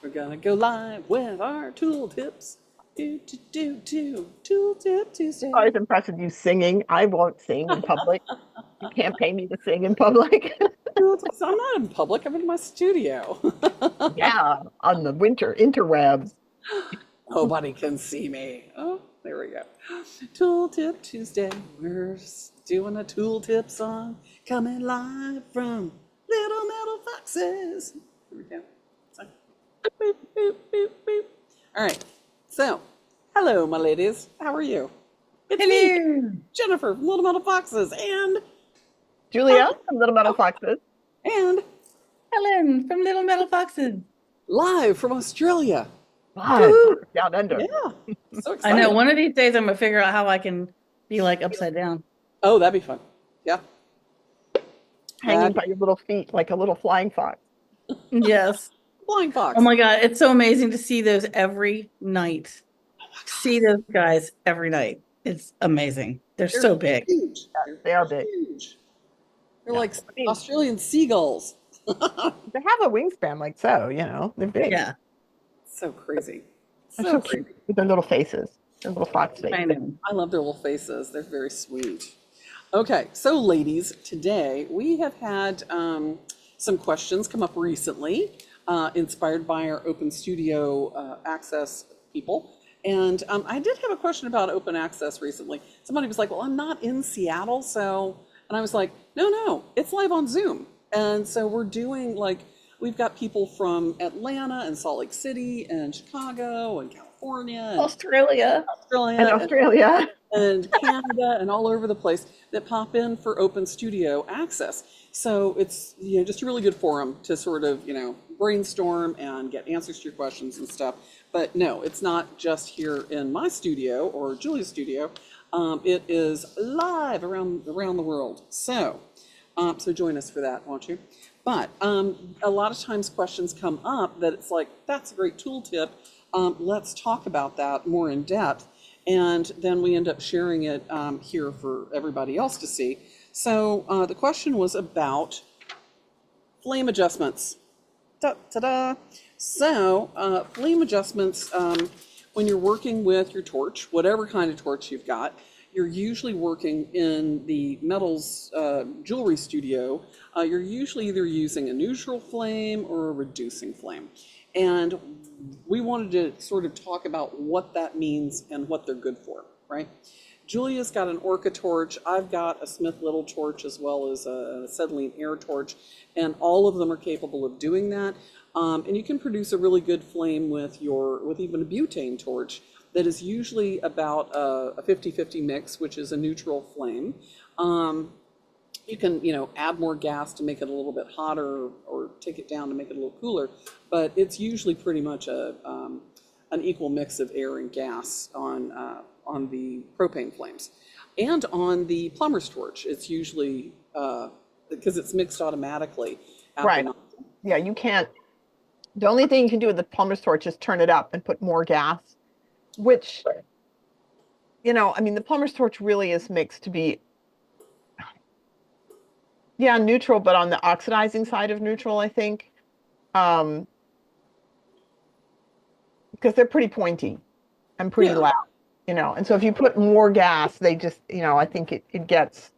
We're gonna go live with our tool tips. Tool tip Tuesday. I was impressed with you singing. I won't sing in public. You can't pay me to sing in public. I'm not in public. I'm in my studio. Yeah, on the winter interwebs. Nobody can see me. Oh, there we go. Tool tip Tuesday. We're doing a tool tip song coming live from Little Metal Foxes. Here we go. So, boop, boop, boop, boop. All right. So, hello, my ladies. How are you? It's me, Hello. Jennifer from Little Metal Foxes, Julia from Little Metal Foxes. and Helen from Little Metal Foxes. live from Australia. Live Woo! down under. Yeah, so I excited. know one of these days I'm gonna figure out how I can be like upside down. Oh, that'd be fun. Yeah. Hanging by your little feet like a little flying fox. Yes. Flying fox. Oh my God, it's so amazing to see those every night. See those guys every night. It's amazing. They're so big. Huge. They are big. Huge. They're Yeah. like Australian seagulls. They have a wingspan like so, they're big. Yeah, So crazy. They're So so crazy. cute with their little faces, their little fox faces. I know. I love their little faces. They're very sweet. Okay, so ladies, today we have had some questions come up recently, inspired by our Open Studio Access people. And I did have a question about open access recently. Somebody was like, well, I'm not in Seattle, so, and I was like, no, it's live on Zoom. And so we're doing we've got people from Atlanta and Salt Lake City and Chicago and California and Australia. Australia. and Canada and all over the place that pop in for Open Studio Access. So it's just a really good forum to sort of brainstorm and get answers to your questions and stuff. But no, it's not just here in my studio or Julia's studio. It is live around the world. So join us for that, won't you? But a lot of times questions come up that it's like, that's a great tool tip. Let's talk about that more in depth. And then we end up sharing it here for everybody else to see. So the question was about flame adjustments. Ta-da! So flame adjustments, when you're working with your torch, whatever kind of torch you've got, you're usually working in the metals jewelry studio. You're usually either using a neutral flame or a reducing flame. And we wanted to sort of talk about what that means and what they're good for, right? Julia's got an Orca torch. I've got a Smith Little torch as well as a acetylene air torch, and all of them are capable of doing that. And you can produce a really good flame with even a butane torch that is usually about a 50-50 mix, which is a neutral flame. You can, add more gas to make it a little bit hotter or take it down to make it a little cooler, but it's usually pretty much an equal mix of air and gas on the propane flames. And on the plumber's torch, it's usually, because it's mixed automatically. Right. Yeah, you can't. The only thing you can do with the plumber's torch is turn it up and put more gas, which, the plumber's torch really is mixed to be, neutral, but on the oxidizing side of neutral, I think, because they're pretty pointy and pretty loud, and so if you put more gas, they just, I think it gets,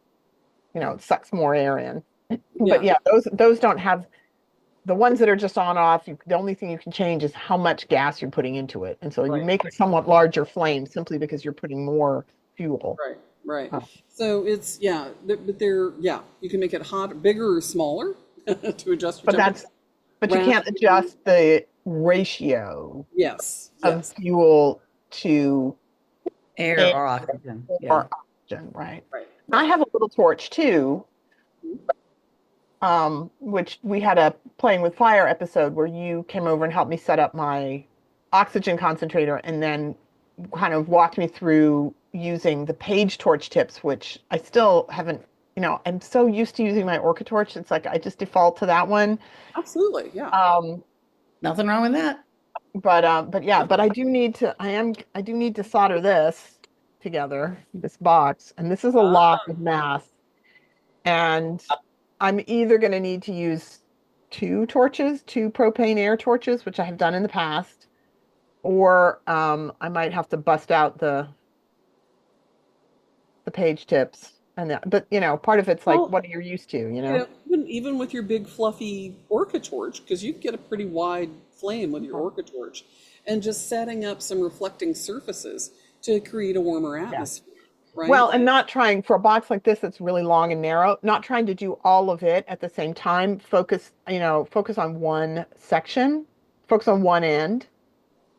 it sucks more air in. But those don't have, the ones that are just on off, the only thing you can change is how much gas you're putting into it. And so you make a somewhat larger flame simply because you're putting more fuel. Right. So it's, but you can make it hotter, bigger or smaller to adjust your temperature. But you can't adjust the ratio of fuel to air or oxygen. Or oxygen, right. I have a little torch too, which we had a playing with fire episode where you came over and helped me set up my oxygen concentrator and then kind of walked me through using the Page torch tips, which I still haven't, I'm so used to using my Orca torch. It's like I just default to that one. Absolutely, yeah. Nothing wrong with that. But I do need to solder this together, this box, and this is a lot of mass. And I'm either going to need to use two propane air torches, which I have done in the past, or I might have to bust out the page tips and that. But part of it's like Well, what you're used to, even with your big fluffy Orca torch, because you can get a pretty wide flame with your Orca torch, and just setting up some reflecting surfaces to create a warmer Yeah. atmosphere, right? Well, and not trying for a box like this that's really long and narrow, not trying to do all of it at the same time. Focus on one section, focus on one end.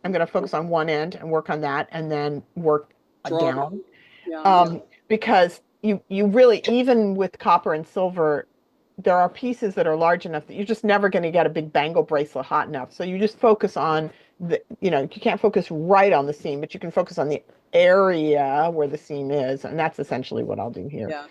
I'm going to focus on one end and work on that and then work Draw it. down. Yeah, Because you really, even with copper and silver, there are pieces that are large enough that you're just never going to get a big bangle bracelet hot enough. So you just focus on you can't focus right on the seam, but you can focus on the area where the seam is. And that's essentially what I'll do here. yeah.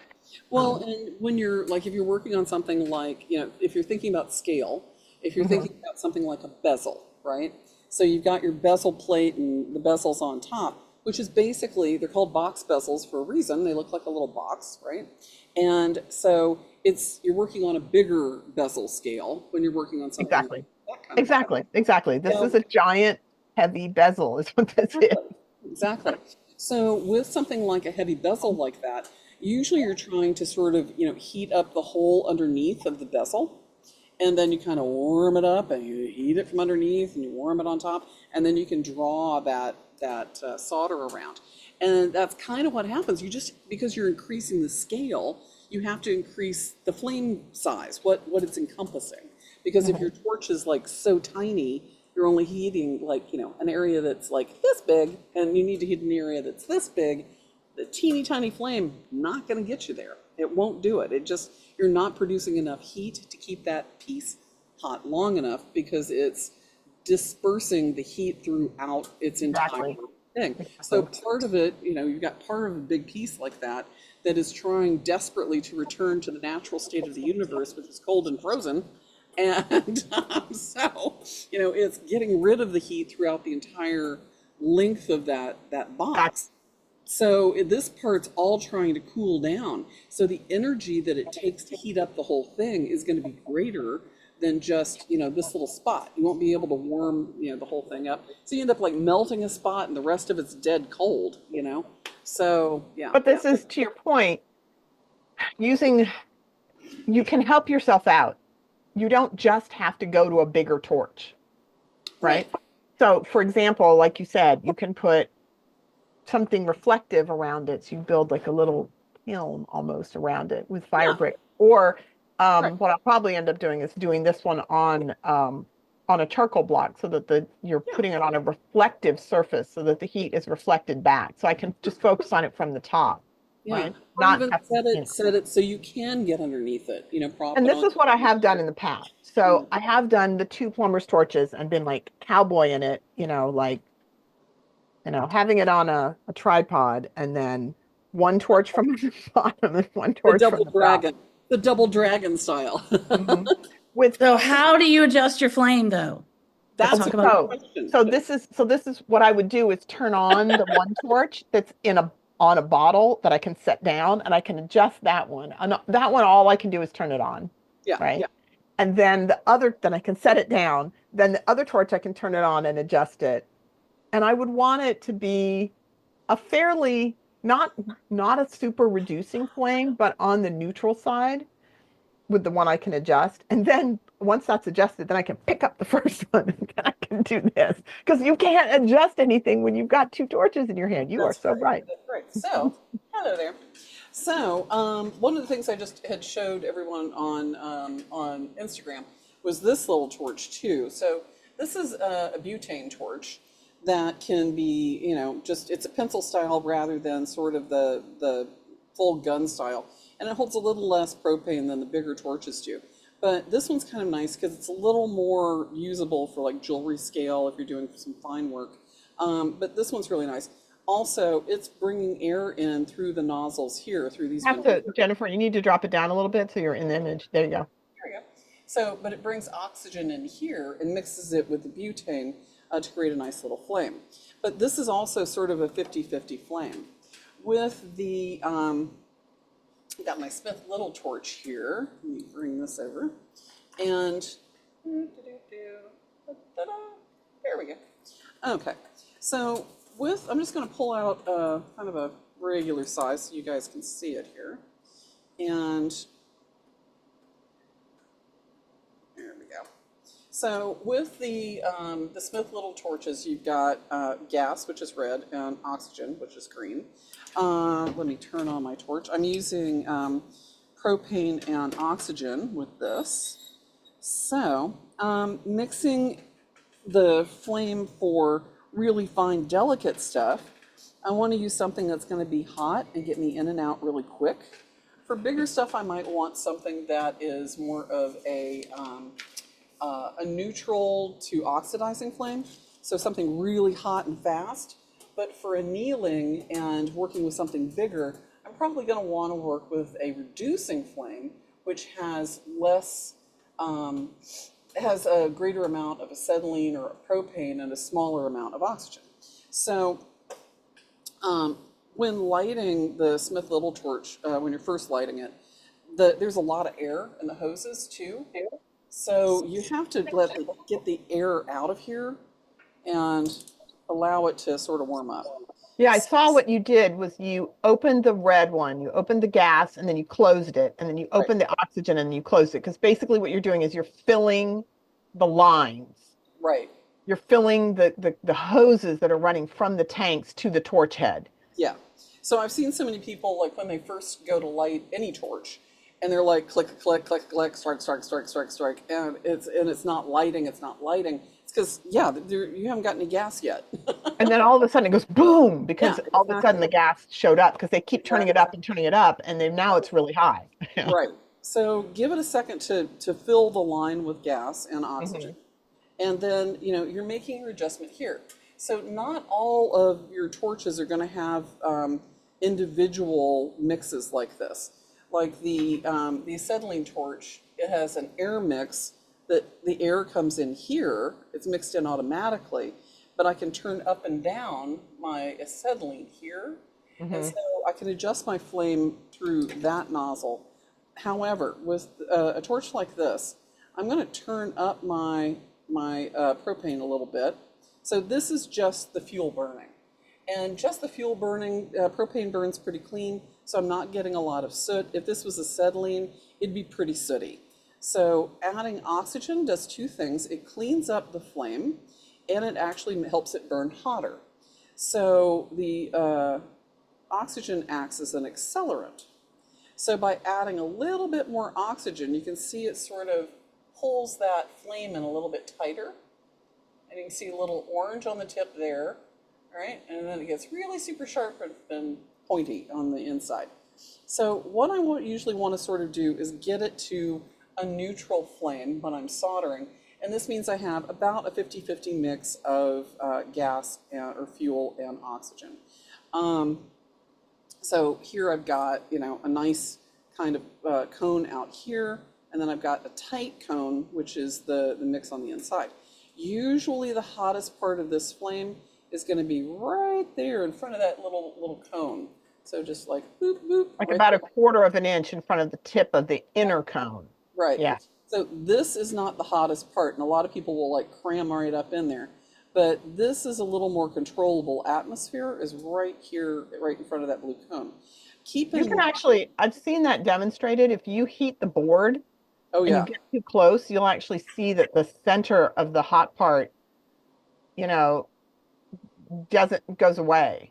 Well, and when you're like, if you're working on something like, if you're thinking about scale, if you're Mhm. thinking about something like a bezel, right? So you've got your bezel plate and the bezels on top, which is basically, they're called box bezels for a reason. They look like a little box, right? And so you're working on a bigger bezel scale when you're working on something like Exactly. that kind of bezel. Exactly. This is So a giant, heavy bezel is what this is. exactly. So with something like a heavy bezel like that, usually you're trying to sort of, heat up the hole underneath of the bezel. And then you kind of warm it up and you heat it from underneath and you warm it on top. And then you can draw that solder around. And that's kind of what happens. Because you're increasing the scale, you have to increase the flame size, what it's encompassing. Because if Mhm. your torch is like so tiny, you're only heating like, an area that's like this big, and you need to heat an area that's this big, the teeny tiny flame, not going to get you there. It won't do it. You're not producing enough heat to keep that piece hot long enough because it's dispersing the heat throughout its entire Exactly. thing. So Exactly. part of it, you've got part of a big piece like that that is trying desperately to return to the natural state of the universe, which is cold and frozen. And it's getting rid of the heat throughout the entire length of that box. So this part's all trying to cool down. So the energy that it takes to heat up the whole thing is going to be greater than just, this little spot. You won't be able to warm, the whole thing up. So you end up like melting a spot and the rest of it's dead cold. So yeah. But this is to your point, you can help yourself out. You don't just have to go to a bigger torch, Right. right? So, for example, like you said, you can put something reflective around it. So you build like a little kiln almost around it with fire Yeah. brick. Or Right. what I'll probably end up doing is doing this one on a charcoal block so that you're Yeah. putting it on a reflective surface so that the heat is reflected back. So I can just focus on it from the top, Yeah. right? Or Not even have to, set it so you can get underneath it, prop And it this on. is what I have done in the past. So I have done the two plumber's torches and been like cowboy in it, like, having it on a tripod and then one torch from the bottom and one The torch from double the top. dragon. The double dragon style. Mhm. With So how do you adjust your flame though? Let's That's a talk about good so question. so this is what I would do is turn on the one torch that's on a bottle that I can set down and I can adjust that one. And that one, all I can do is turn it on, Yeah. right? And then then I can set it down. Then the other torch, I can turn it on and adjust it. And I would want it to be a fairly, not a super reducing flame, but on the neutral side with the one I can adjust. And then once that's adjusted, then I can pick up the first one and then I can do this. Because you can't adjust anything when you've got two torches in your hand. You are That's so right. right. That's right. So, hello there. So, one of the things I just had showed everyone on Instagram was this little torch too. So, this is a butane torch that can be, it's a pencil style rather than sort of the full gun style, and it holds a little less propane than the bigger torches do. But this one's kind of nice because it's a little more usable for like jewelry scale if you're doing some fine work. But this one's really nice. Also, it's bringing air in through the nozzles here, through these ventilators. Jennifer, you need to drop it down a little bit so you're in the image. There you go. There you go. So, but it brings oxygen in here and mixes it with the butane to create a nice little flame. But this is also sort of a 50-50 flame. With the, got my Smith little torch here. Let me bring this over. And Ta-da. There we go. Okay, so I'm just going to pull out kind of a regular size so you guys can see it here. And there we go. So with the Smith Little torches, you've got gas, which is red, and oxygen, which is green. Let me turn on my torch. I'm using propane and oxygen with this. So mixing the flame for really fine, delicate stuff, I want to use something that's going to be hot and get me in and out really quick. For bigger stuff, I might want something that is more of a neutral to oxidizing flame, so something really hot and fast. But for annealing and working with something bigger, I'm probably going to want to work with a reducing flame, which has less, has a greater amount of acetylene or propane and a smaller amount of oxygen. So when lighting the Smith Little torch, when you're first lighting it, there's a lot of air in the hoses too. So you have to get the air out of here and allow it to sort of warm up. Yeah, I saw what you did was you opened the red one, you opened the gas, and then you closed it, and then you opened the oxygen, and you closed it. Because basically what you're doing is you're filling the lines. Right. You're filling the hoses that are running from the tanks to the torch head. Yeah. So I've seen so many people, like when they first go to light any torch, and they're like click, click, click, click, strike, strike, strike, strike, strike, and it's not lighting. It's not lighting. It's because you haven't got any gas yet. And then all of a sudden it goes boom because Yeah, all of a sudden the gas showed up because they keep turning it up and turning it up, and then now it's really high. Right. So give it a second to fill the line with gas and oxygen. And then, you're making your adjustment here. So not all of your torches are going to have individual mixes like this. Like the acetylene torch, it has an air mix that the air comes in here. It's mixed in automatically, but I can turn up and down my acetylene here. And so I can adjust my flame through that nozzle. However, with a torch like this, I'm going to turn up my propane a little bit. So this is just the fuel burning. And just the fuel burning, propane burns pretty clean, so I'm not getting a lot of soot. If this was acetylene, it'd be pretty sooty. So adding oxygen does two things. It cleans up the flame, and it actually helps it burn hotter. So the oxygen acts as an accelerant. So by adding a little bit more oxygen, you can see it sort of pulls that flame in a little bit tighter. And you can see a little orange on the tip there, right? And then it gets really super sharp and pointy on the inside. So what I usually want to sort of do is get it to a neutral flame when I'm soldering. And this means I have about a 50-50 mix of gas or fuel and oxygen. So here I've got, a nice kind of cone out here, and then I've got a tight cone, which is the mix on the inside. Usually the hottest part of this flame is going to be right there in front of that little cone. So just like boop, boop. Like right about there. a quarter of an inch in front of the tip of the inner cone. Right. Yeah. So this is not the hottest part, and a lot of people will like cram right up in there. But this is a little more controllable. Atmosphere is right here, right in front of that blue cone. You can actually, I've seen that demonstrated. If you heat the board oh and yeah, you get too close, you'll actually see that the center of the hot part, goes away.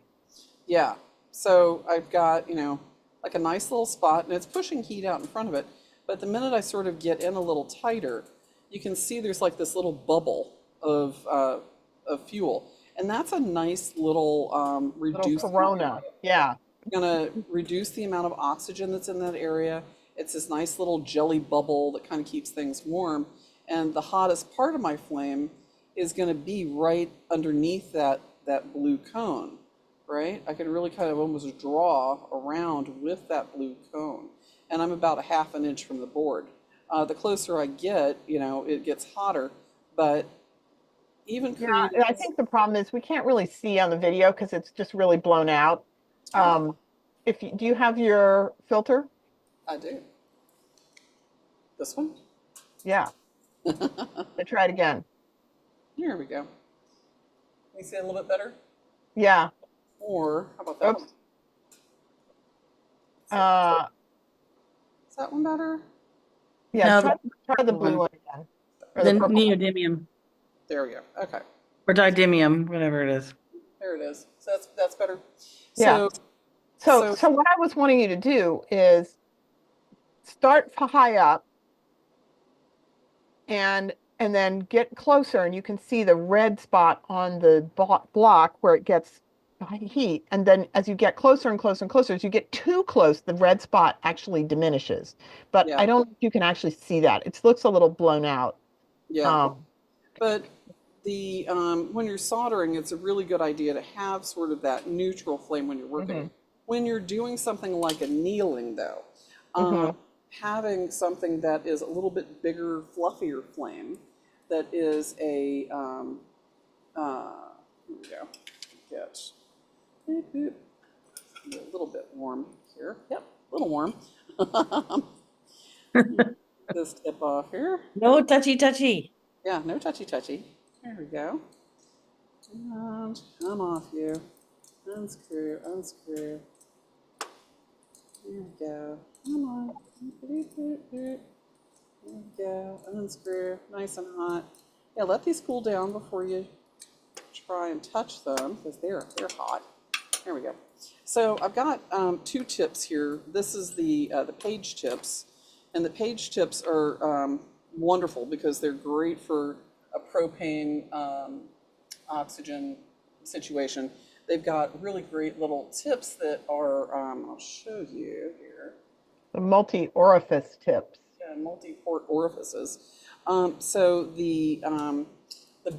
yeah. So I've got, like a nice little spot, and it's pushing heat out in front of it. But the minute I sort of get in a little tighter, you can see there's like this little bubble of fuel. And that's a nice little reduced corona. Yeah. going to reduce the amount of oxygen that's in that area. It's this nice little jelly bubble that kind of keeps things warm. And the hottest part of my flame is going to be right underneath that blue cone, right? I can really kind of almost draw around with that blue cone. And I'm about a half an inch from the board. The closer I get, it gets hotter, but even Yeah, I think the problem is we can't really see on the video because it's just really blown out. Do you have your filter? I do. This one? Yeah. So try it again. Here we go. Can you see it a little bit better? Yeah. Or how about that Oops. one? Uh, Is that one better? yeah, No, try the the blue one, one again. Or the the purple one. neodymium There we go. Okay. or didymium, whatever it is. There it is. So that's better. Yeah. So So so so what I was wanting you to do is start high up and then get closer and you can see the red spot on the block where it gets heat. And then as you get closer and closer and closer, as you get too close, the red spot actually diminishes. But yeah, I don't think you can actually see that. It looks a little blown out. yeah. Um, But the when you're soldering, it's a really good idea to have sort of that neutral flame when you're working. mhm, When you're doing something like annealing, though, um, mhm. having something that is a little bit bigger, fluffier flame, that is here we go. Get boop, boop. A little bit warm here. Yep, a little warm. This tip off here. No touchy touchy. Yeah, no touchy touchy. There we go. And come off you. Unscrew, unscrew. There we go. Come on. There we go. Unscrew. Nice and hot. Yeah, let these cool down before you try and touch them because they're hot. There we go. So I've got two tips here. This is the page tips, and the page tips are wonderful because they're great for a propane oxygen situation. They've got really great little tips that are I'll show you here. The multi-orifice tips. Yeah, multi-port orifices. So the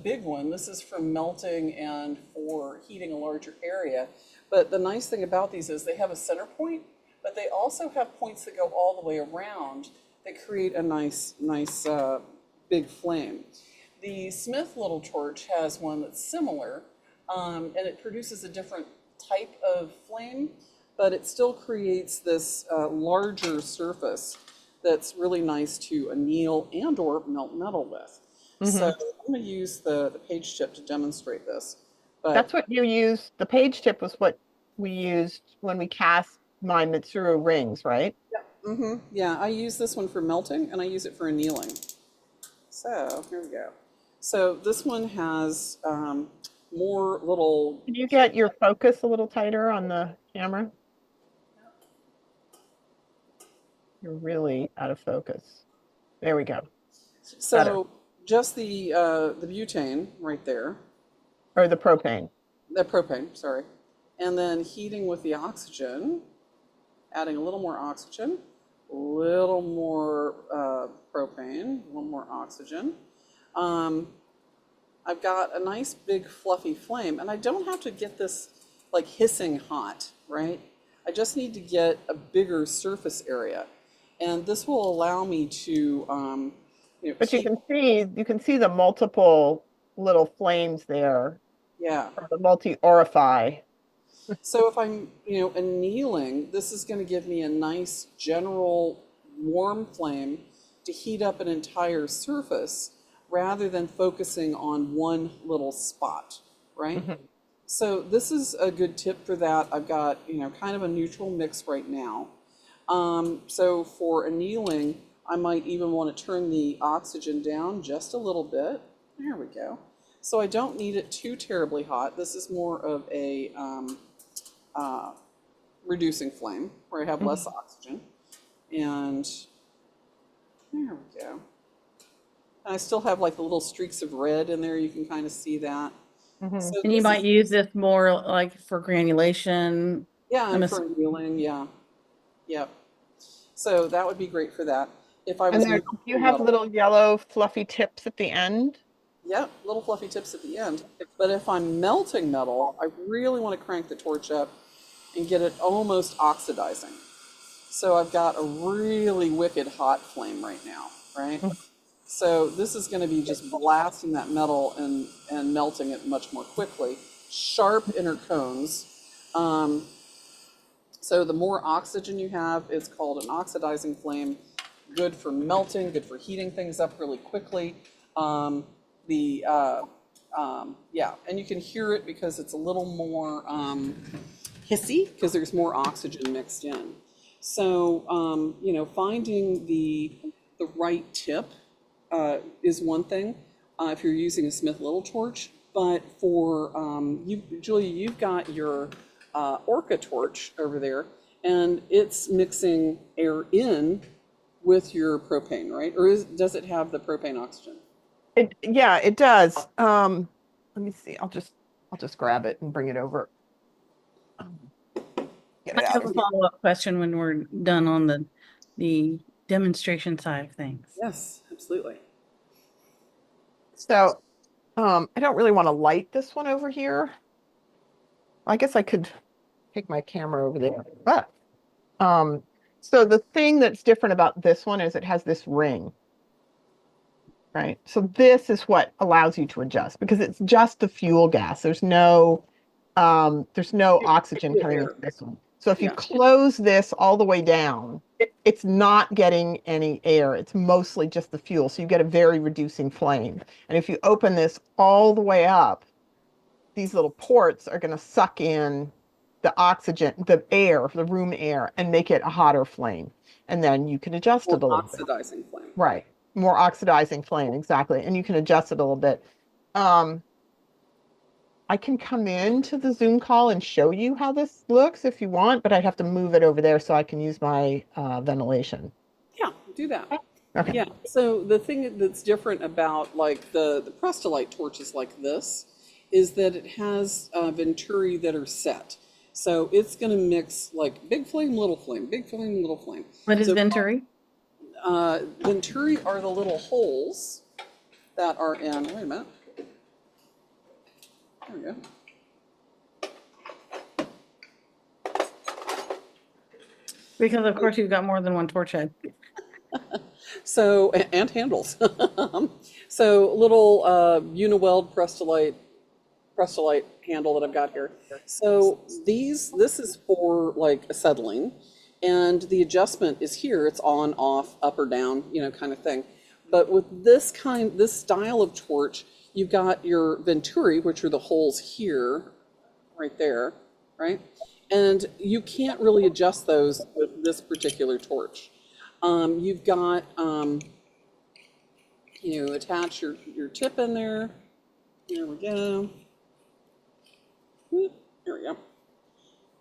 big one, this is for melting and for heating a larger area. But the nice thing about these is they have a center point, but they also have points that go all the way around that create a nice big flame. The Smith little torch has one that's similar, and it produces a different type of flame, but it still creates this larger surface that's really nice to anneal and or melt metal with. So Hmm. I'm going to use the page tip to demonstrate this. But That's what you use. The page tip was what we used when we cast my Mitsuru rings, right? yeah, I use this one for melting and I use it for annealing. So here we go. So this one has more little. Can you get your focus a little tighter on the camera? You're really out of focus. There we go. Better. So just the butane right there, Or the propane. the propane, sorry, and then heating with the oxygen, adding a little more oxygen, a little more propane, a little more oxygen. Um, I've got a nice big fluffy flame, and I don't have to get this like hissing hot, right? I just need to get a bigger surface area, and this will allow me to, But keep, you can see the multiple little flames there, yeah. or the multi-orify. So if I'm, annealing, this is going to give me a nice general warm flame to heat up an entire surface rather than focusing on one little spot, right? Mhm. So this is a good tip for that. I've got, kind of a neutral mix right now. So for annealing, I might even want to turn the oxygen down just a little bit. There we go. So I don't need it too terribly hot. This is more of a uh, reducing flame where I have less Mhm. oxygen. And there we go. And I still have like the little streaks of red in there. You can kind of see that. Mhm. So And you this might is, use this more like for granulation. yeah, I'm and for assuming. annealing, yeah. Yep. So that would be great for that. If I And was there, melting you have metal, little yellow fluffy tips at the end. yep, little fluffy tips at the end. But if I'm melting metal, I really want to crank the torch up and get it almost oxidizing. So I've got a really wicked hot flame right now, right? Mhm. So this is going to be just blasting that metal and melting it much more quickly. Sharp inner cones. Um, so the more oxygen you have, it's called an oxidizing flame. good for melting, good for heating things up really quickly. Yeah, and you can hear it because it's a little more hissy because there's more oxygen mixed in. So, finding the right tip is one thing if you're using a Smith Little torch. But for you, Julia, you've got your Orca torch over there, and it's mixing air in with your propane, right? Or does it have the propane oxygen? Yeah, it does. Let me see. I'll just grab it and bring it over. Get I it out have of a here. follow-up question when we're done on the demonstration side of things. Yes, absolutely. So, I don't really want to light this one over here. I guess I could take my camera over there. But so the thing that's different about this one is it has this ring, right? So this is what allows you to adjust because it's just the fuel gas. There's no oxygen coming into Air. this one. So if you Yeah. close this all the way down, it's not getting any air. It's mostly just the fuel. So you get a very reducing flame. And if you open this all the way up, these little ports are going to suck in the oxygen, the air, the room air, and make it a hotter flame. And then you can adjust Or it a little bit. oxidizing flame. Right. More oxidizing flame, exactly. And you can adjust it a little bit. Um, I can come into the Zoom call and show you how this looks if you want, but I'd have to move it over there so I can use my ventilation. Yeah, do that. Okay. Yeah. So the thing that's different about like the Prestolite torches like this is that it has venturi that are set. So it's going to mix like big flame, little flame, big flame, little flame. What is So Venturi? venturi are the little holes that are in. Wait a minute. There we go. Because of course you've got more than one torch head. So, and handles. So little uniweld Prestolite handle that I've got here. So this is for like acetylene, and the adjustment is here. It's on, off, up or down, kind of thing. But with this style of torch, you've got your venturi, which are the holes here, right there, right? And you can't really adjust those with this particular torch. You've got, attach your tip in there. There we go. Whoop, there we go.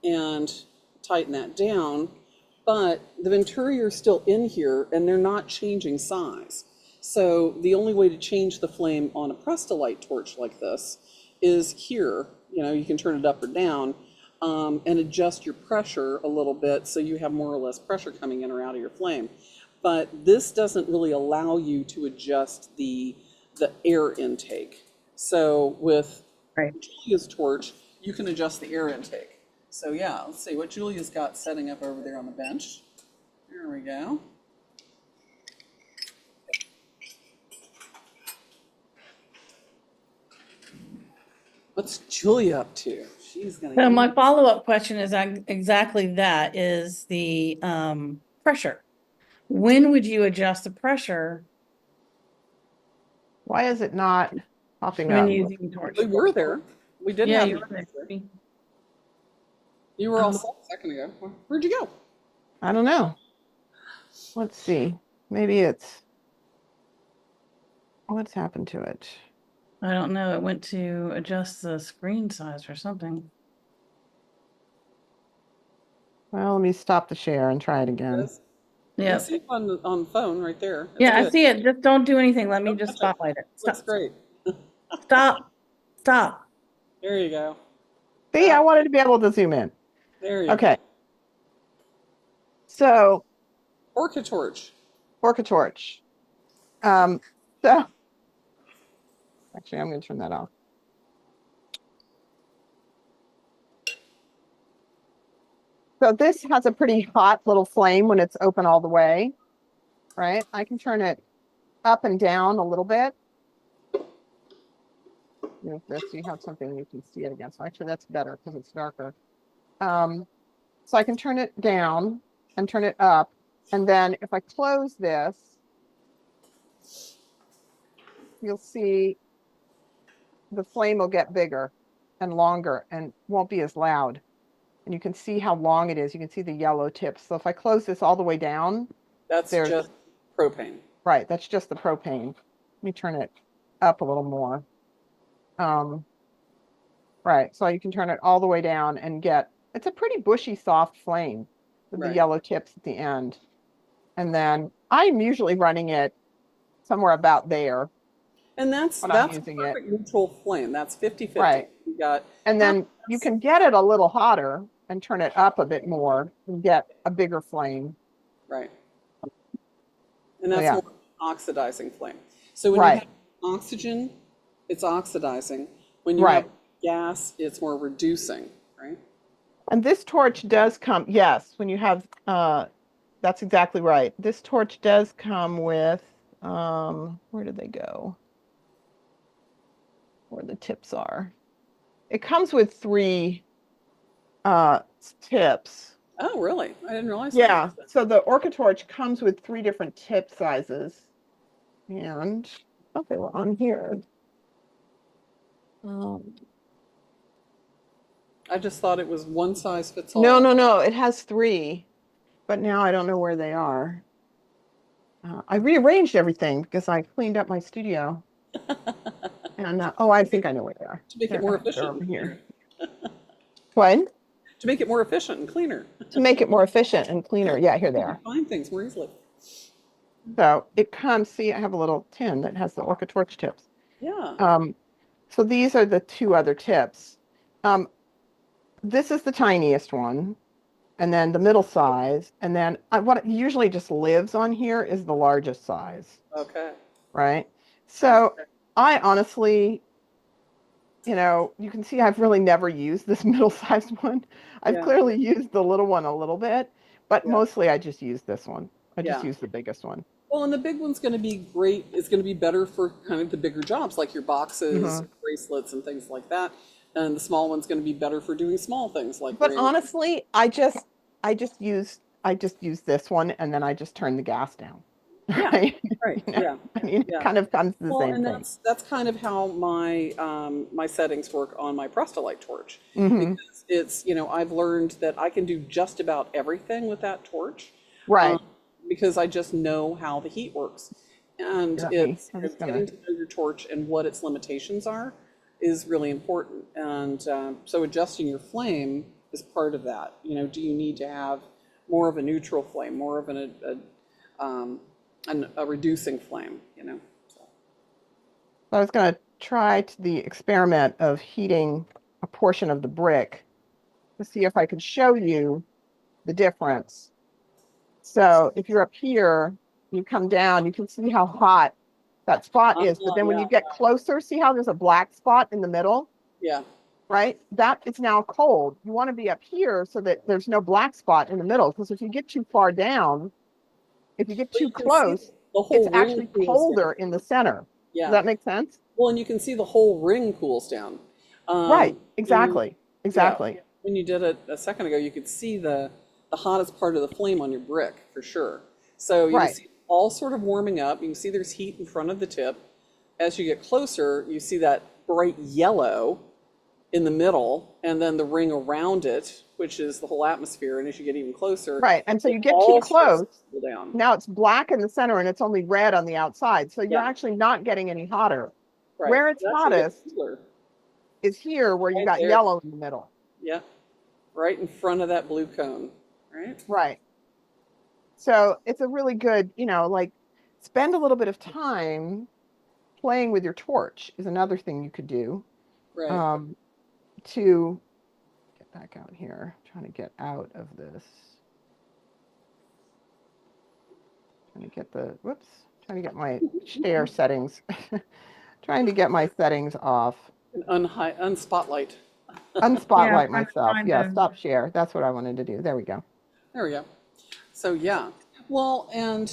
And tighten that down. But the venturi are still in here and they're not changing size. So the only way to change the flame on a Prestolite torch like this is here. You can turn it up or down and adjust your pressure a little bit so you have more or less pressure coming in or out of your flame. But this doesn't really allow you to adjust the air intake. So with Right. Julia's torch, you can adjust the air intake. So yeah, let's see what Julia's got setting up over there on the bench. There we go. What's Julia up to? She's gonna. So my follow-up question is exactly that, is the pressure. When would you adjust the pressure Why is it not popping when up? using the torch? We were there. We did Yeah, have. you were there. You were all set a second ago. Where'd you go? I don't know. Let's see. Maybe what's happened to it? I don't know. It went to adjust the screen size or something. Well, let me stop the share and try it again. Yeah. I see it on the phone right there. It's Yeah, I good. see it. Just don't do anything. Let me Don't just touch it. spotlight it. Looks Stop. great. Stop. Stop. There you go. See, I wanted to be able to zoom in. There you Okay. go. So, Orca torch. Orca torch. So actually, I'm going to turn that off. So this has a pretty hot little flame when it's open all the way, right? I can turn it up and down a little bit. If you have something, you can see it again. So actually that's better because it's darker. So I can turn it down and turn it up. And then if I close this, you'll see the flame will get bigger and longer and won't be as loud. And you can see how long it is. You can see the yellow tips. So if I close this all the way down, That's there's, just propane. right, that's just the propane. Let me turn it up a little more. Right, so you can turn it all the way down and get, it's a pretty bushy, soft flame with the Right. yellow tips at the end. And then I'm usually running it somewhere about there And that's when I'm a using it. perfect neutral flame. That's 50-50. Right. You got And then you can get it a little hotter and turn it up a bit more and get a bigger flame. right. And So, that's yeah. more oxidizing flame. So when you Right. have oxygen, it's oxidizing. When you Right. have gas, it's more reducing, right? And this torch does come, yes, when you have, that's exactly right. This torch does come with, where did they go? Where the tips are. It comes with 3 tips. Oh, really? I didn't realize Yeah, that. so the Orca torch comes with 3 different tip sizes. And oh, they were on here. I just thought it was one size fits all. No, it has 3, but now I don't know where they are. I rearranged everything because I cleaned up my studio. And oh, I think I know where they are. To make it more efficient. They're over here. What? To make it more efficient and cleaner. To make it more efficient and cleaner. Yeah, here they You are. can find things more easily. So it comes, see, I have a little tin that has the Orca torch tips. Yeah. So these are the 2 other tips. This is the tiniest one, and then the middle size, and then what usually just lives on here is the largest size, Okay. right? So I honestly, you can see I've really never used this middle-sized one. I've Yeah. clearly used the little one a little bit, but Yeah. mostly I just use this one. I just Yeah. use the biggest one. Well, and the big one's going to be great. It's going to be better for kind of the bigger jobs like your boxes, bracelets, and things like that. And the small one's going to be better for doing small things like But rings. honestly, I just use this one, and then I just turn the gas down. Yeah. Right? Right. Yeah. I mean, Yeah. it kind of comes to the Well, same and thing. that's kind of how my my settings work on my Prestolite torch. Mhm. Because it's, I've learned that I can do just about everything with that torch. Right. Because I just know how the heat works. And it's I'm just getting to know your torch and what its limitations are is really important. And so adjusting your flame is part of that. Do you need to have more of a neutral flame, more of a reducing flame, So. I was going to try the experiment of heating a portion of the brick to see if I could show you the difference. So if you're up here, you come down, you can see how hot that spot is. But then when you get closer, see how there's a black spot in the middle? Yeah. Right? That is now cold. You want to be up here so that there's no black spot in the middle. Because if you get too far down, if you get But too you can see close, the whole it's ring actually cools colder down. in the center. Yeah. Does that make sense? Well, and you can see the whole ring cools down. Right. Exactly. Exactly. Yeah, when you did it a second ago, you could see the hottest part of the flame on your brick for sure. So you can Right. see all sort of warming up. You can see there's heat in front of the tip. As you get closer, you see that bright yellow in the middle, and then the ring around it, which is the whole atmosphere. And as you get even closer, Right. And so you get too all starts to close. cool down. Now it's black in the center and it's only red on the outside. So you're Yeah. actually not getting any hotter. Right. Where it's It actually gets hottest cooler. is here where you Right got there. yellow in the middle. Yeah, right in front of that blue cone, right? Right. So it's a really good, spend a little bit of time playing with your torch is another thing you could do. Right. To get back out here, trying to get out of this. Trying to get trying to get my share settings. Trying to get my settings off. Unspotlight. Unspotlight I'm myself. trying Yeah, to- stop share. That's what I wanted to do. There we go. There we go. So yeah. Well, and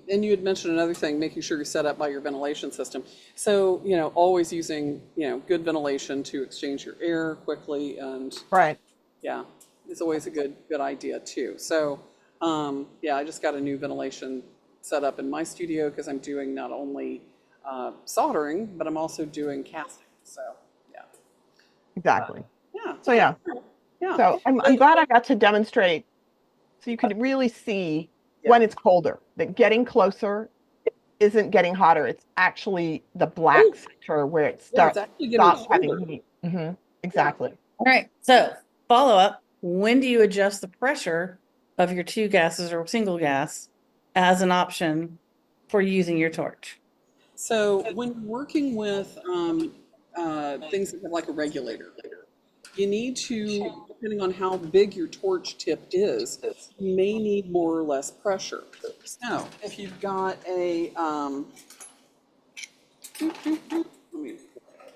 you had mentioned another thing, making sure you're set up by your ventilation system. So, always using, good ventilation to exchange your air quickly, and Right. yeah, it's always a good idea too. So, Yeah, I just got a new ventilation set up in my studio because I'm doing not only soldering, but I'm also doing casting. So, yeah. Exactly. Yeah. So yeah. Yeah. So I'm glad I got to demonstrate so you can really see when Yeah. it's colder, that getting closer isn't getting hotter. It's actually the black Oh, sector where it yeah, it's actually getting stops having colder. heat. Yeah. Exactly. All right. So follow up. When do you adjust the pressure of your two gases or single gas as an option for using your torch? So when working with things that have like a regulator, you need to, depending on how big your torch tip is, you may need more or less pressure. So if you've got a, let me,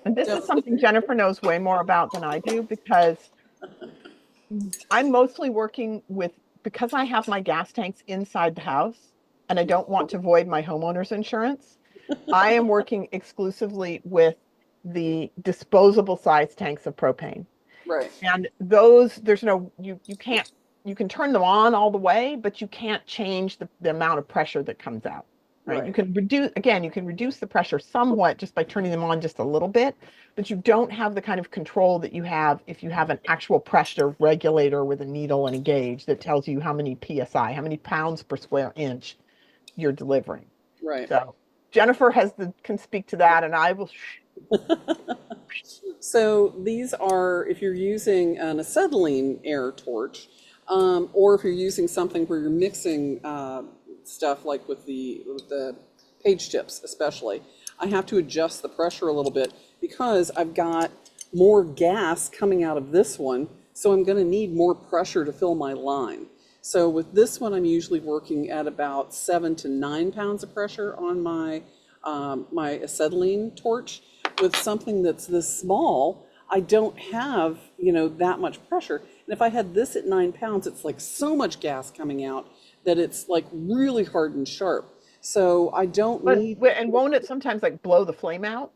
And this is don't, something Jennifer knows way more about than I do because I'm mostly working with, because I have my gas tanks inside the house and I don't want to void my homeowner's insurance, I am working exclusively with the disposable size tanks of propane. right, And those, there's no, you can't, you can turn them on all the way, but you can't change the amount of pressure that comes out, right? You right, can reduce, again, you can reduce the pressure somewhat just by turning them on just a little bit, but you don't have the kind of control that you have if you have an actual pressure regulator with a needle and a gauge that tells you how many PSI, how many pounds per square inch you're delivering. right. So Jennifer can speak to that, and I will. So these are, if you're using an acetylene air torch, or if you're using something where you're mixing stuff like with the page tips, especially, I have to adjust the pressure a little bit because I've got more gas coming out of this one, so I'm going to need more pressure to fill my line. So with this one, I'm usually working at about 7 to 9 pounds of pressure on my acetylene torch. With something that's this small, I don't have, that much pressure. And if I had this at 9 pounds, it's like so much gas coming out that it's like really hard and sharp. So I don't need, And won't it sometimes like blow the flame out?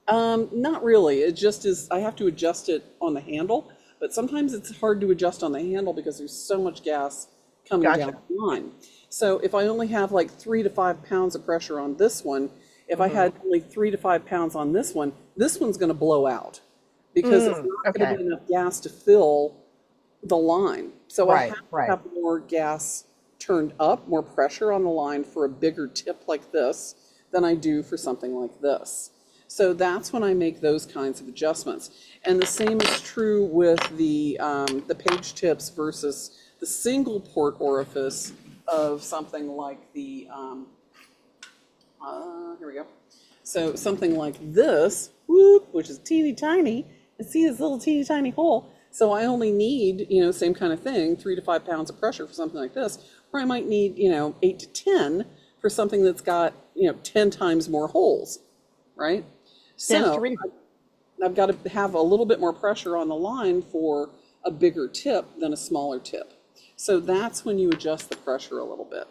not really. It just is, I have to adjust it on the handle, but sometimes it's hard to adjust on the handle because there's so much gas coming Gotcha. down the line. So if I only have like 3 to 5 pounds of pressure on this one, if I had only 3 to 5 pounds on this one's going to blow out because it's not going to Okay. be enough gas to fill the line. So I Right, have to right. have more gas turned up, more pressure on the line for a bigger tip like this than I do for something like this. So that's when I make those kinds of adjustments. And the same is true with the page tips versus the single port orifice of something like here we go. So something like this, whoop, which is teeny tiny, and see this little teeny tiny hole. So I only need, same kind of thing, 3 to 5 pounds of pressure for something like this, or I might need, 8 to 10 for something that's got, 10 times more holes, right? Stands to So reason. I've got to have a little bit more pressure on the line for a bigger tip than a smaller tip. So that's when you adjust the pressure a little bit.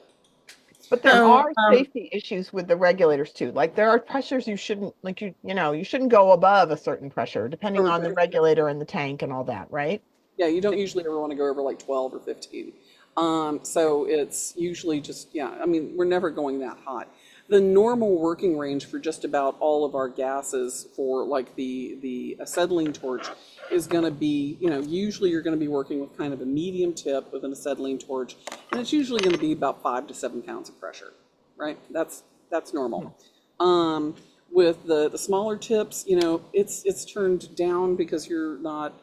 But there So, are safety issues with the regulators too. Like there are pressures you shouldn't, like you shouldn't go above a certain pressure depending on the regulator and the tank and all that, right? Yeah, you don't usually ever want to go over like 12 or 15. So it's usually just, yeah, I mean, we're never going that hot. The normal working range for just about all of our gases for like the acetylene torch is going to be, usually you're going to be working with kind of a medium tip with an acetylene torch, and it's usually going to be about 5 to 7 pounds of pressure, right? That's normal. With the smaller tips, it's turned down because you're not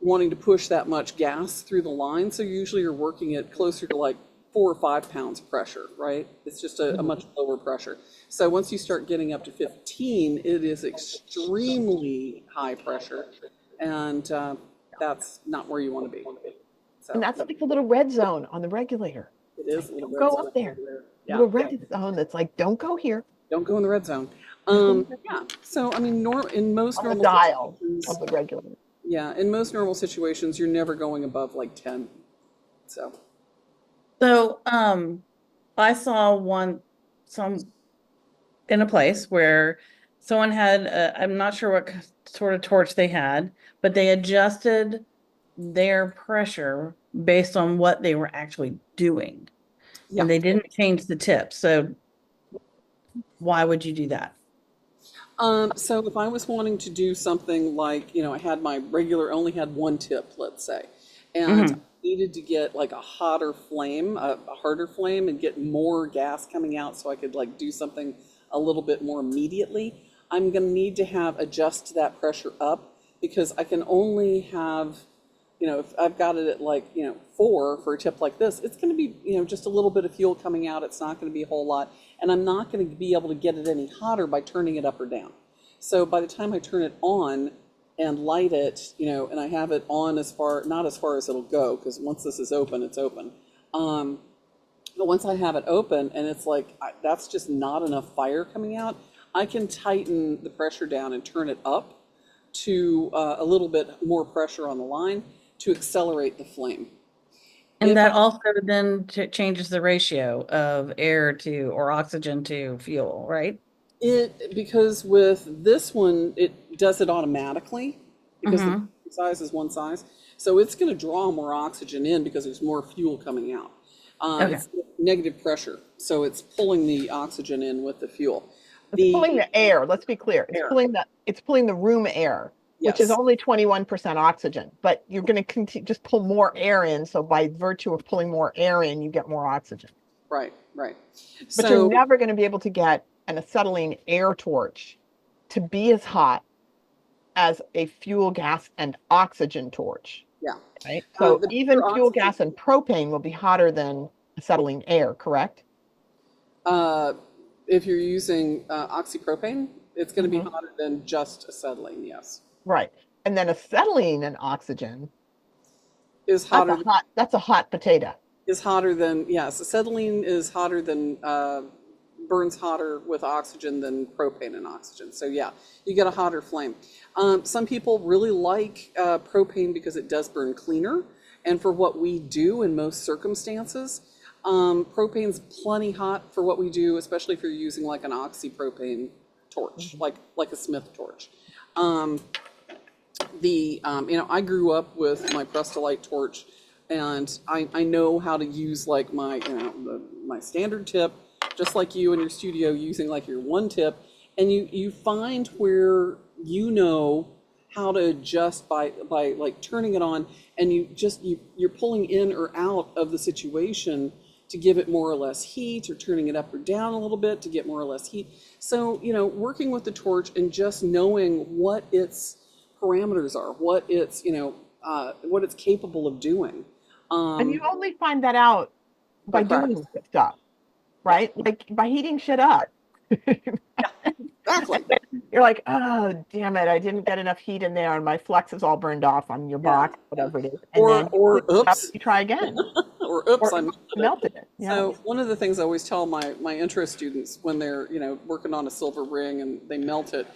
wanting to push that much gas through the line. So usually you're working at closer to like 4 or 5 pounds of pressure, right? It's just a much lower pressure. So once you start getting up to 15, it is extremely high pressure. And that's not where you want to be. So And that's like a little red zone on the regulator. it is a little Don't go up there. Yeah. Little red zone that's like, don't go here. Don't go in the red zone. Yeah. So I mean, in most On the normal dial situations, of the regulator. yeah, in most normal situations, you're never going above like 10. So I saw some in a place where someone had, I'm not sure what sort of torch they had, but they adjusted their pressure based on what they were actually doing. Yeah. And they didn't change the tip. So why would you do that? So if I was wanting to do something like, I had my regular, only had one tip, let's say, and I Hmm. needed to get like a hotter flame, a harder flame, and get more gas coming out so I could like do something a little bit more immediately, I'm going to need to have adjust that pressure up because I can only have, if I've got it at like, 4 for a tip like this, it's going to be, just a little bit of fuel coming out. It's not going to be a whole lot. And I'm not going to be able to get it any hotter by turning it up or down. So by the time I turn it on and light it, and I have it on not as far as it'll go, because once this is open, it's open. But once I have it open and it's like, that's just not enough fire coming out, I can tighten the pressure down and turn it up to a little bit more pressure on the line to accelerate the flame. And If that I, also then changes the ratio of air to or oxygen to fuel, right? because with this one, it does it automatically because the Mm-hmm. size is one size. So it's going to draw more oxygen in because there's more fuel coming out. Okay. It's negative pressure. So it's pulling the oxygen in with the fuel. It's The pulling the air. Let's be clear. air, It's pulling the room air, which is yes, only 21% oxygen, but you're going to just pull more air in. So by virtue of pulling more air in, you get more oxygen. right, right. But you're So never going to be able to get an acetylene air torch to be as hot as a fuel gas and oxygen torch, yeah, right? So the even pure fuel oxygen. gas and propane will be hotter than acetylene air, correct? Uh, if you're using oxypropane, it's going to be Hmm. hotter than just acetylene. Yes, Right. And then acetylene and oxygen, is hotter than, that's a hot potato. yes, acetylene is hotter than burns hotter with oxygen than propane and oxygen. So yeah, you get a hotter flame. Some people really like propane because it does burn cleaner, and for what we do in most circumstances, propane's plenty hot for what we do, especially if you're using like an oxypropane torch, Mhm. like a Smith torch. Um, I grew up with my Prestolite torch, and I know how to use like my standard tip, just like you in your studio using like your one tip, and you find where how to adjust by like turning it on, and you're pulling in or out of the situation to give it more or less heat, or turning it up or down a little bit to get more or less heat. So, working with the torch and just knowing what its parameters are, what it's capable of doing. And you Um, only find that out by by practice. doing stuff, Yeah, right? Like by heating shit up. exactly. You're like, oh, damn it, I didn't get enough heat in there and my flux is all burned off on your Yeah, box, yeah. whatever it is. And then you Or clean it up and oops, you try again. or oops, Or I melted it. melted it. Yeah. So one of the things I always tell my intro students when they're working on a silver ring and they melt it,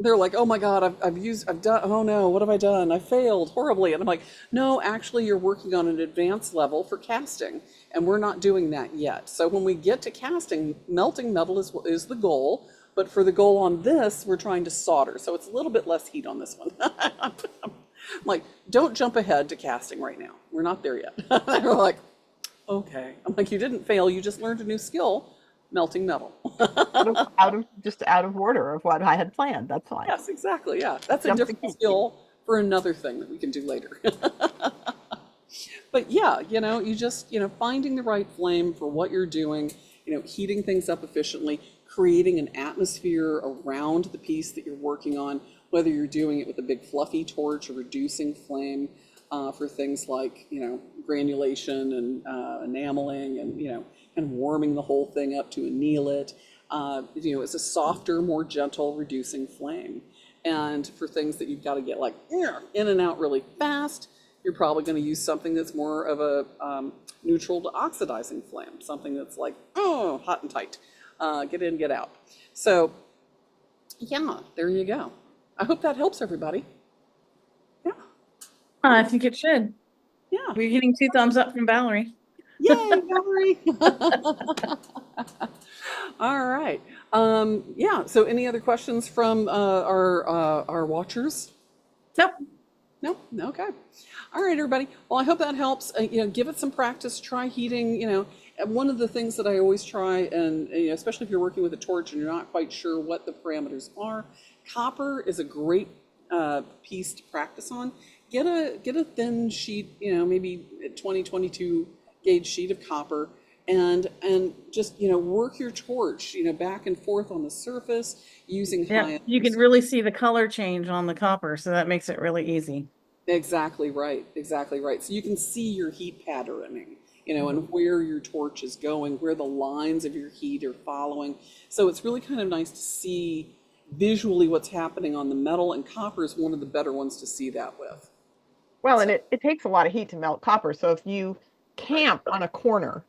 they're like, oh my God, I've done, oh no, what have I done? I failed horribly. And I'm like, no, actually, you're working on an advanced level for casting, and we're not doing that yet. So when we get to casting, melting metal is the goal. But for the goal on this, we're trying to solder. So it's a little bit less heat on this one. I'm like, don't jump ahead to casting right now. We're not there yet. They're like, okay. I'm like, you didn't fail. You just learned a new skill, melting metal. Out of order of what I had planned. That's fine. Yes, exactly. Yeah, that's a Jump the different key. skill for another thing that we can do later. But yeah, you just, finding the right flame for what you're doing, heating things up efficiently, creating an atmosphere around the piece that you're working on, whether you're doing it with a big fluffy torch or reducing flame for things like, granulation and enameling and, and warming the whole thing up to anneal it. It's a softer, more gentle, reducing flame. And for things that you've got to get like in and out really fast, you're probably going to use something that's more of a neutral to oxidizing flame, something that's like, oh, hot and tight, get in, get out. So yeah, there you go. I hope that helps everybody. Yeah, I think it should. yeah. We're getting 2 thumbs up from Valerie. Yay, Valerie. All right. Yeah. So any other questions from our watchers? Nope. No, okay. All right, everybody. Well, I hope that helps. Give it some practice. Try heating. And one of the things that I always try, and especially if you're working with a torch and you're not quite sure what the parameters are, copper is a great piece to practice on. Get a thin sheet, maybe a 22 gauge sheet of copper, and just work your torch, back and forth on the surface using Yeah, high. you can really see the color change on the copper, so that makes it really easy. Exactly right. Exactly right. So you can see your heat patterning, and where your torch is going, where the lines of your heat are following. So it's really kind of nice to see visually what's happening on the metal, and copper is one of the better ones to see that with. Well, and So, it takes a lot of heat to melt copper. So if you camp on a corner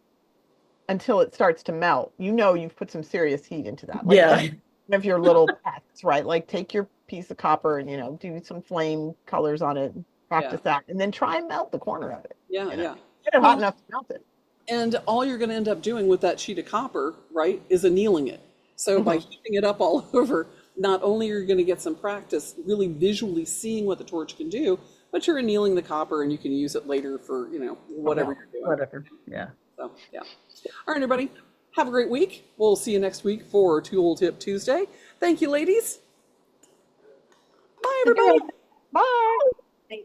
until it starts to melt, you've put some serious heat into that. Like Yeah. that's one of your little tests, right? Like take your piece of copper and do some flame colors on it, yeah, practice that, and then try and melt the corner of it. yeah, You know, yeah. get it hot Well, enough to melt it. and all you're going to end up doing with that sheet of copper, right, is annealing it. So by Mhm. heating it up all over, not only are you going to get some practice really visually seeing what the torch can do, but you're annealing the copper and you can use it later for, Oh, whatever yeah. you're doing. Whatever. Yeah. So, yeah. All right, everybody. Have a great week. We'll see you next week for Tool Tip Tuesday. Thank you, ladies. Bye, Okay. everybody. Bye.